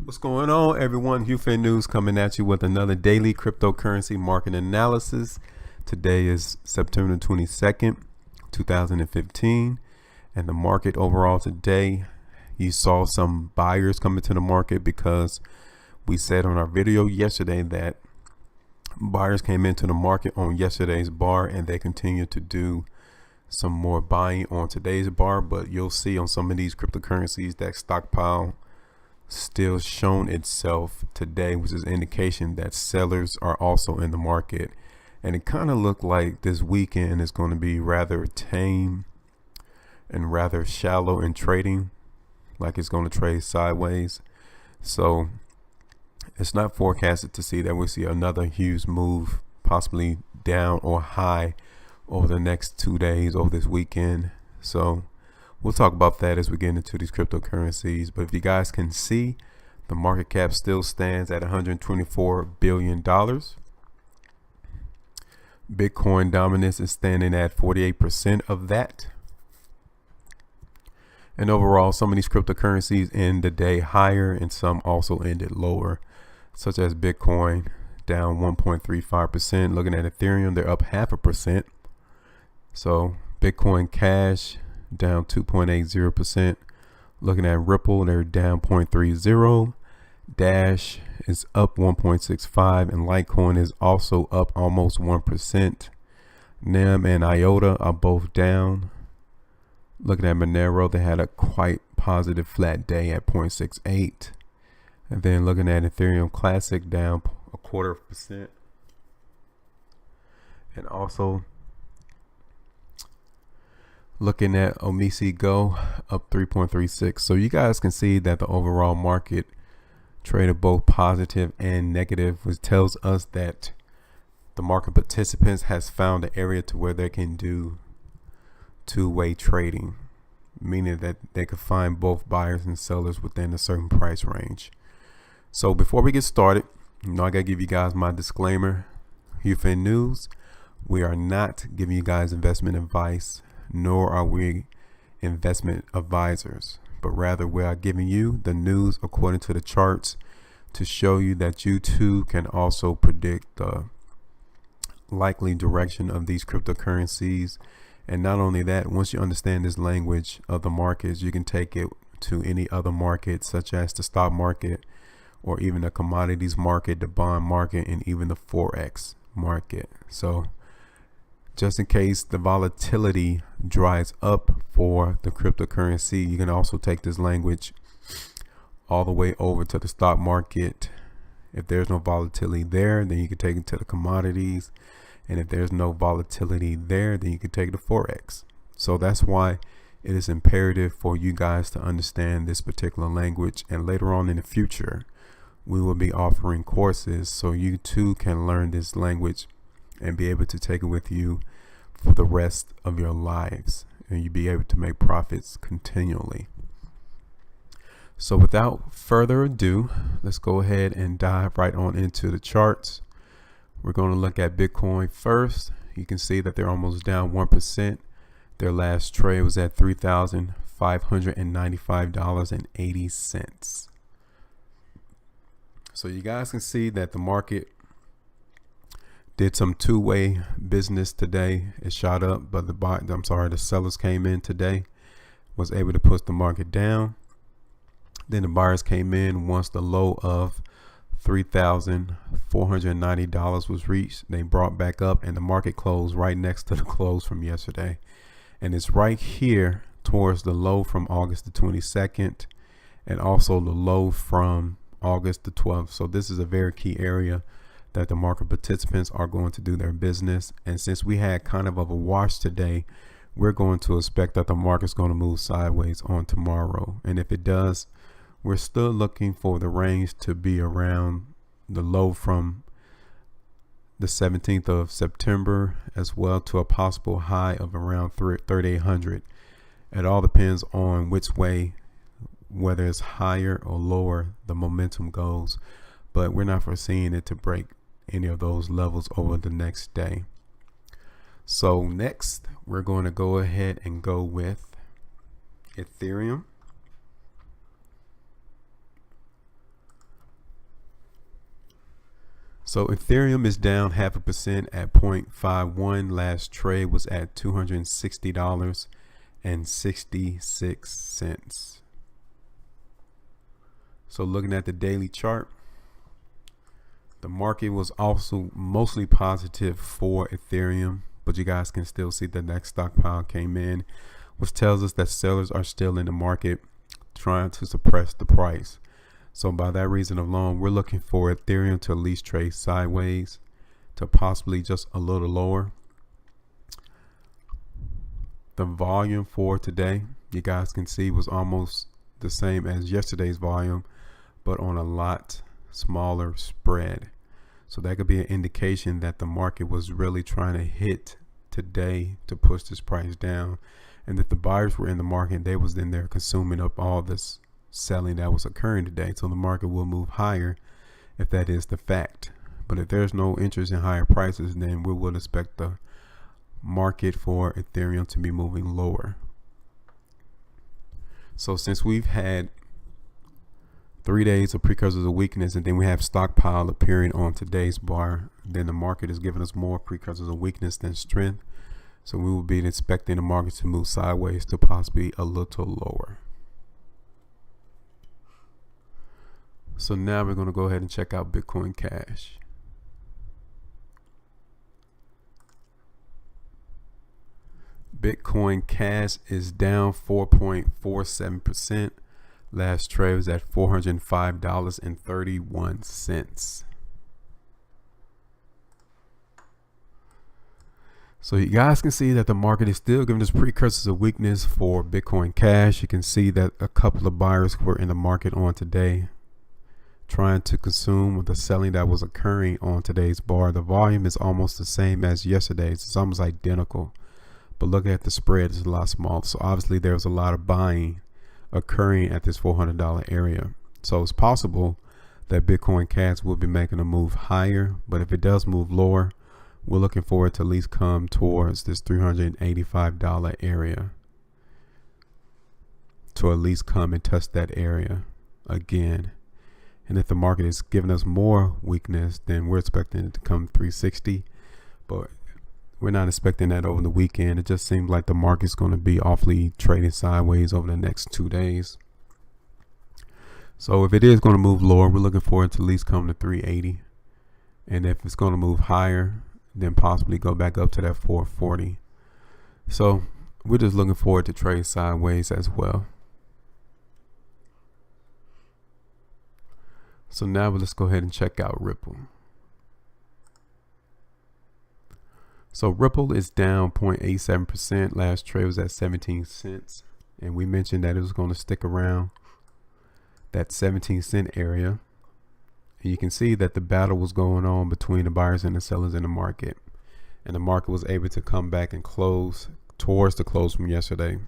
What's going on, everyone? HueFin News coming at you with another daily cryptocurrency market analysis. Today is September 22nd, 2015, and the market overall today, you saw some buyers come into the market because we said on our video yesterday that buyers came into the market on yesterday's bar and they continue to do some more buying on today's bar. But you'll see on some of these cryptocurrencies that stockpile still shown itself today, which is indication that sellers are also in the market. And it kind of looked like this weekend is going to be rather tame and rather shallow in trading, like it's going to trade sideways. So it's not forecasted to see that we see another huge move, possibly down or high over the next 2 days over this weekend. So we'll talk about that as we get into these cryptocurrencies. But if you guys can see, the market cap still stands at $124 billion. Bitcoin dominance is standing at 48% of that. And overall, some of these cryptocurrencies end the day higher and some also ended lower, such as Bitcoin down 1.35%. Looking at Ethereum, they're up 0.5%. So Bitcoin Cash down 2.80%. Looking at Ripple, they're down 0.30. Dash is up 1.65, and Litecoin is also up almost 1%. NEM and IOTA are both down. Looking at Monero, they had a quite positive flat day at 0.68. And then looking at Ethereum Classic, down 0.25%. And also looking at Omisi Go, up 3.36. So you guys can see that the overall market traded both positive and negative, which tells us that the market participants has found an area to where they can do two-way trading, meaning that they could find both buyers and sellers within a certain price range. So before we get started, I gotta give you guys my disclaimer. HueFin News, we are not giving you guys investment advice, nor are we investment advisors, but rather we are giving you the news according to the charts to show you that you too can also predict the likely direction of these cryptocurrencies. And not only that, once you understand this language of the markets, you can take it to any other market, such as the stock market or even the commodities market, the bond market, and even the Forex market. So just in case the volatility dries up for the cryptocurrency, you can also take this language all the way over to the stock market. If there's no volatility there, then you can take it to the commodities. And if there's no volatility there, then you can take the Forex. So that's why it is imperative for you guys to understand this particular language. And later on in the future, we will be offering courses so you too can learn this language and be able to take it with you for the rest of your lives, and you'll be able to make profits continually. So without further ado, let's go ahead and dive right on into the charts. We're going to look at Bitcoin first. You can see that they're almost down 1%. Their last trade was at $3,595.80. So you guys can see that the market did some two-way business today. It shot up, but the sellers came in today, was able to push the market down. Then the buyers came in once the low of $3,490 was reached. They brought back up, and the market closed right next to the close from yesterday. And it's right here towards the low from August the 22nd and also the low from August the 12th. So this is a very key area that the market participants are going to do their business. And since we had kind of a wash today, we're going to expect that the market's going to move sideways on tomorrow. And if it does, we're still looking for the range to be around the low from the 17th of September as well to a possible high of around 3,800. It all depends on which way, whether it's higher or lower, the momentum goes. But we're not foreseeing it to break any of those levels over the next day. So next, we're going to go ahead and go with Ethereum. So Ethereum is down 0.5% at 0.51. Last trade was at $260.66. So looking at the daily chart, the market was also mostly positive for Ethereum, but you guys can still see the next stockpile came in, which tells us that sellers are still in the market trying to suppress the price. So by that reason alone, we're looking for Ethereum to at least trade sideways to possibly just a little lower. The volume for today, you guys can see, was almost the same as yesterday's volume, but on a lot smaller spread. So that could be an indication that the market was really trying to hit today to push this price down, and that the buyers were in the market. They was in there consuming up all this selling that was occurring today. So the market will move higher if that is the fact. But if there's no interest in higher prices, then we will expect the market for Ethereum to be moving lower. So since we've had 3 days of precursors of weakness, and then we have stockpile appearing on today's bar, then the market is giving us more precursors of weakness than strength. So we will be expecting the market to move sideways to possibly a little lower. So now we're going to go ahead and check out Bitcoin Cash. Bitcoin Cash is down 4.47%. Last trade was at $405.31. So you guys can see that the market is still giving us precursors of weakness for Bitcoin Cash. You can see that a couple of buyers were in the market on today, trying to consume the selling that was occurring on today's bar. The volume is almost the same as yesterday's. It's almost identical, but look at the spread, it's a lot smaller. So obviously there's a lot of buying occurring at this $400 area. So it's possible that Bitcoin Cash will be making a move higher, but if it does move lower, we're looking for it to at least come towards this $385 area, to at least come and touch that area again. And if the market is giving us more weakness, then we're expecting it to come 360, but we're not expecting that over the weekend. It just seems like the market's going to be awfully trading sideways over the next 2 days. So if it is going to move lower, we're looking for it to at least come to 380. And if it's going to move higher, then possibly go back up to that 440. So we're just looking for it to trade sideways as well. So now let's go ahead and check out Ripple. So Ripple is down 0.87%. Last trade was at 17 cents. And we mentioned that it was going to stick around that 17-cent area. And you can see that the battle was going on between the buyers and the sellers in the market. And the market was able to come back and close towards the close from yesterday,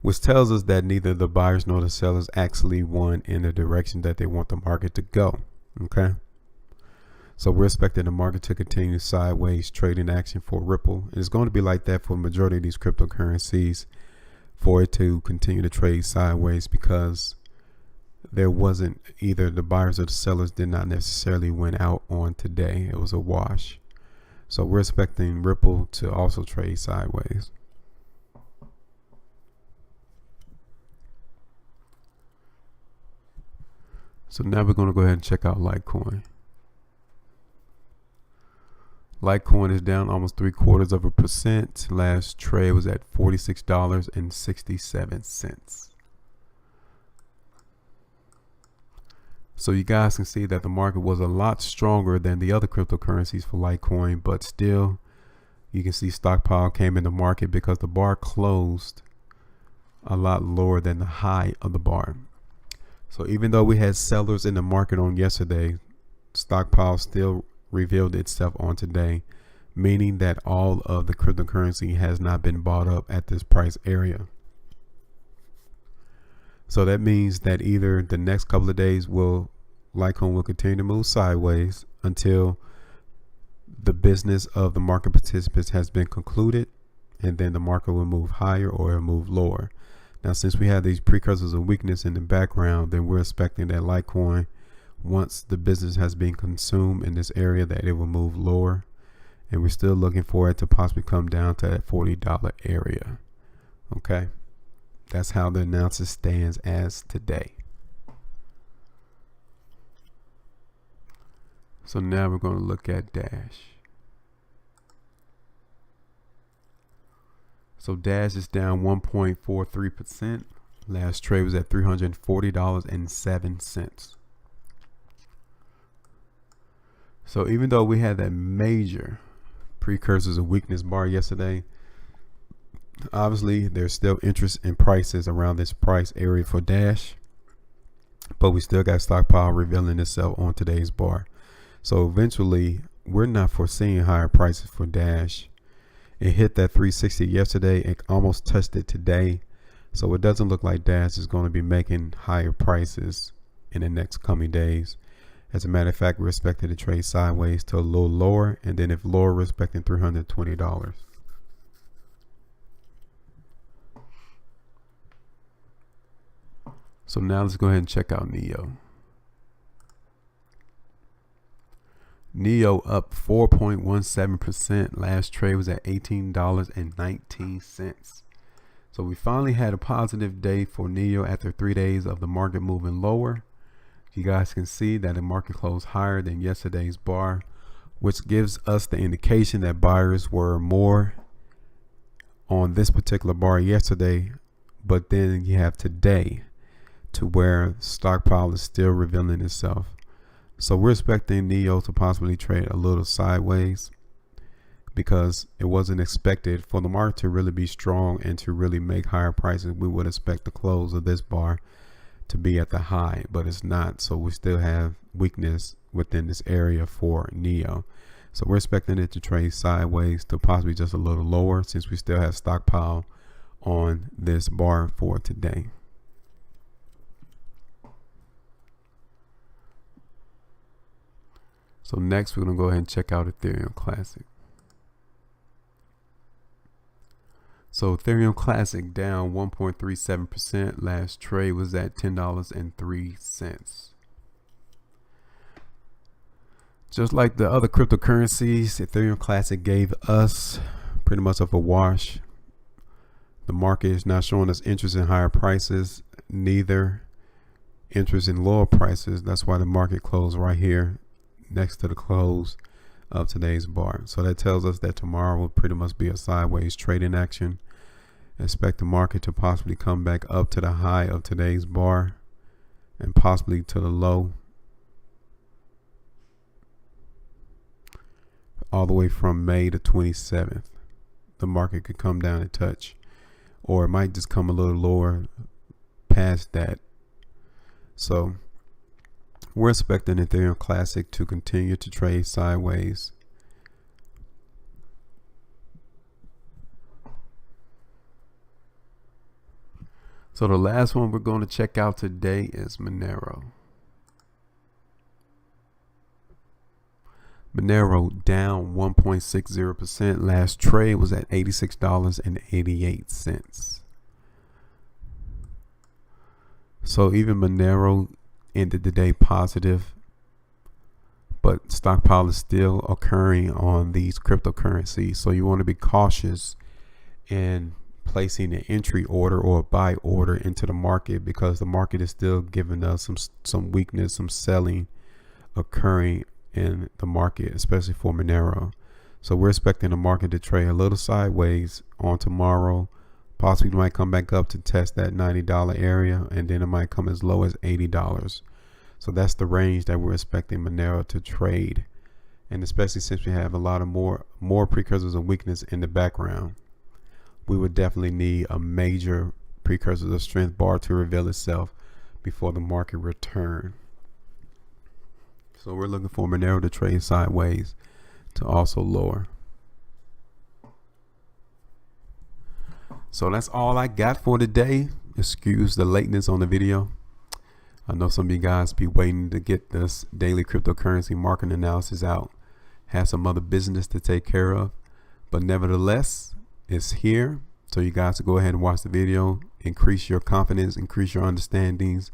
which tells us that neither the buyers nor the sellers actually won in the direction that they want the market to go. Okay. So we're expecting the market to continue sideways trading action for Ripple. And it's going to be like that for the majority of these cryptocurrencies, for it to continue to trade sideways, because there wasn't, either the buyers or the sellers did not necessarily win out on today. It was a wash. So we're expecting Ripple to also trade sideways. So now we're going to go ahead and check out Litecoin. Litecoin is down almost 0.75%. Last trade was at $46.67. So you guys can see that the market was a lot stronger than the other cryptocurrencies for Litecoin, but still you can see stockpile came in the market because the bar closed a lot lower than the high of the bar. So even though we had sellers in the market on yesterday, stockpile still revealed itself on today, meaning that all of the cryptocurrency has not been bought up at this price area. So that means that either the next couple of days Litecoin will continue to move sideways until the business of the market participants has been concluded, and then the market will move higher or it'll move lower. Now, since we have these precursors of weakness in the background, then we're expecting that Litecoin once the business has been consumed in this area, that it will move lower, and we're still looking for it to possibly come down to that $40 area. Okay, that's how the analysis stands as today. So now we're going to look at Dash. So Dash is down 1.43%. Last trade was at $340.07. So even though we had that major precursors of weakness bar yesterday, obviously there's still interest in prices around this price area for Dash, but we still got stockpile revealing itself on today's bar. So eventually we're not foreseeing higher prices for Dash. It hit that 360 yesterday. It almost touched it today. So it doesn't look like Dash is going to be making higher prices in the next coming days. As a matter of fact, we're expected to trade sideways to a little lower, and then if lower, we're expecting $320. So now let's go ahead and check out Neo. Neo up 4.17%. Last trade was at $18.19. So we finally had a positive day for Neo after 3 days of the market moving lower. You guys can see that the market closed higher than yesterday's bar, which gives us the indication that buyers were more on this particular bar yesterday. But then you have today to where stockpile is still revealing itself. So we're expecting Neo to possibly trade a little sideways, because it wasn't expected for the market to really be strong and to really make higher prices. We would expect the close of this bar to be at the high, but it's not. So we still have weakness within this area for Neo. So we're expecting it to trade sideways to possibly just a little lower, since we still have stockpile on this bar for today. So next we're going to go ahead and check out Ethereum Classic. So Ethereum Classic down 1.37%. Last trade was at $10.03. Just like the other cryptocurrencies, Ethereum Classic gave us pretty much of a wash. The market is not showing us interest in higher prices, neither interest in lower prices. That's why the market closed right here next to the close of today's bar. So that tells us that tomorrow will pretty much be a sideways trading action. Expect the market to possibly come back up to the high of today's bar and possibly to the low, all the way from May the 27th. The market could come down a touch, or it might just come a little lower past that. So we're expecting Ethereum Classic to continue to trade sideways. So the last one we're going to check out today is Monero. Monero down 1.60%. Last trade was at $86.88. So even Monero ended the day positive, but stockpile is still occurring on these cryptocurrencies. So you want to be cautious in placing an entry order or a buy order into the market, because the market is still giving us some weakness, some selling occurring in the market, especially for Monero. So we're expecting the market to trade a little sideways on tomorrow. Possibly might come back up to test that $90 area, and then it might come as low as $80. So that's the range that we're expecting Monero to trade, and especially since we have a lot of more precursors of weakness in the background, we would definitely need a major precursors of strength bar to reveal itself before the market return. So we're looking for Monero to trade sideways to also lower. So that's all I got for today. Excuse the lateness on the video. I know some of you guys be waiting to get this daily cryptocurrency market analysis out. Have some other business to take care of, but nevertheless, it's here. So you guys to go ahead and watch the video, increase your confidence, increase your understandings,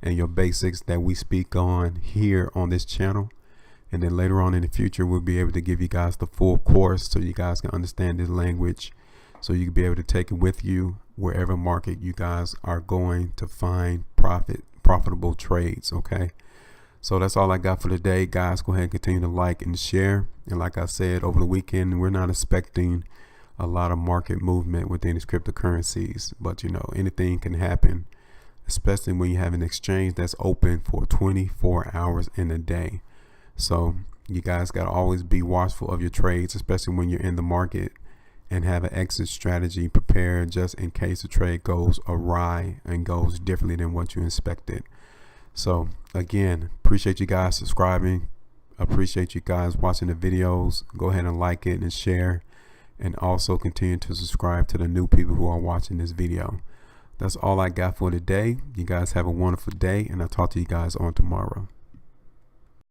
and your basics that we speak on here on this channel. And then later on in the future, we'll be able to give you guys the full course so you guys can understand this language, so you can be able to take it with you wherever market you guys are going to find profitable trades. Okay, so that's all I got for today, guys. Go ahead and continue to like and share. And like I said, over the weekend, we're not expecting a lot of market movement within these cryptocurrencies, but you know, anything can happen, especially when you have an exchange that's open for 24 hours in a day. So you guys got to always be watchful of your trades, especially when you're in the market, and have an exit strategy prepared just in case the trade goes awry and goes differently than what you expected. So again, appreciate you guys subscribing. Appreciate you guys watching the videos. Go ahead and like it and share, and also continue to subscribe to the new people who are watching this video. That's all I got for today. You guys have a wonderful day, and I'll talk to you guys on tomorrow.